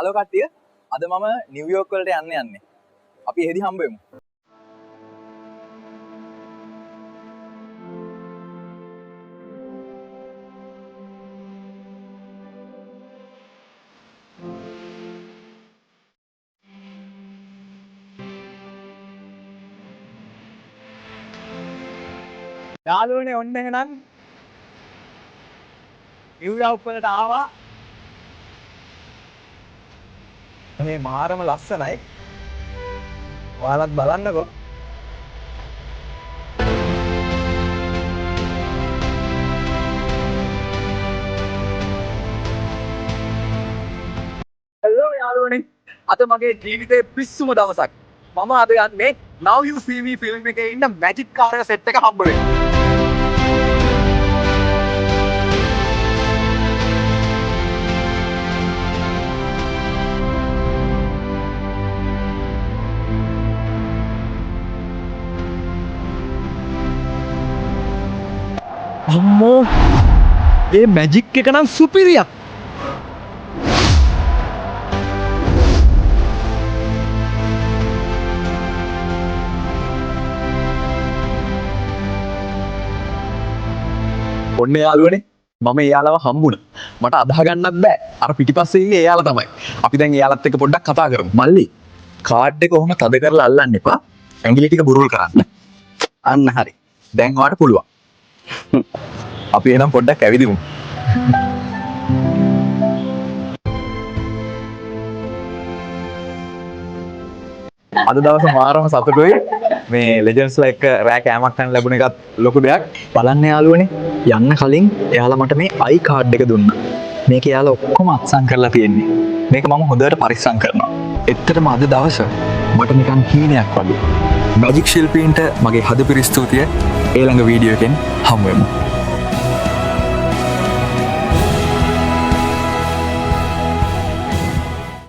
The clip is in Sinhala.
හලෝ කට්ටිය අද මම නිව්යෝක් වලට යන්නේ අපි එහෙදි හම්බ වෙමු යාළුවනේ ඔන්න එහෙනම් නිව්යෝක් වලට ආවා. මේ මාරම ලස්සනයි. ඔයාලත් බලන්නකෝ. හෙලෝ යාළුවනේ. අද මගේ ජීවිතේ පිස්සුම දවසක්. මම අද යන්නේ Now You See Me film එකේ ඉන්න මැජික් කාරක සෙට් එක හම්බ වෙන්න. අම්මෝ ඒ මැජික් එක නම් සුපිරියක්. ඔන්න යාළුවනේ මම එයාලව හම්බුණා. මට අදාහ ගන්නත් බෑ. අර පිටිපස්සේ ඉන්නේ එයාලා තමයි. අපි දැන් එයාලත් එක්ක පොඩ්ඩක් කතා කරමු. මල්ලි කාඩ් එක කොහොම තද කරලා අල්ලන්න එපා. ඇඟිලි ටික බුරුල් කරන්න. අන්න හරි. දැන් ඔයාලට පුළුවන්. අපි එනම් පොඩ්ඩක් ඇවිදිමු. අද දවස මාරම සතුටුයි. මේ ලෙජන්ඩ්ස්ලා එක්ක රෑ කෑමක් ගන්න ලැබුණ එකත් ලොකු දෙයක්. බලන්න යාළුවනේ යන්න කලින් එයාලා මට මේ අයි කාඩ් එක දුන්නා. මේක එයාලා ඔක්කොම අත්සන් කරලා තියෙන්නේ. මේක මම හොඳට පරිස්සම් කරනවා. ඇත්තටම අද දවස මට නිකන් හීනයක් වගේ. මැජික් ශිල්පීන්ට මගේ හදපිරි ස්තුතිය. ඊළඟ වීඩියෝ එකෙන් හමු වෙමු.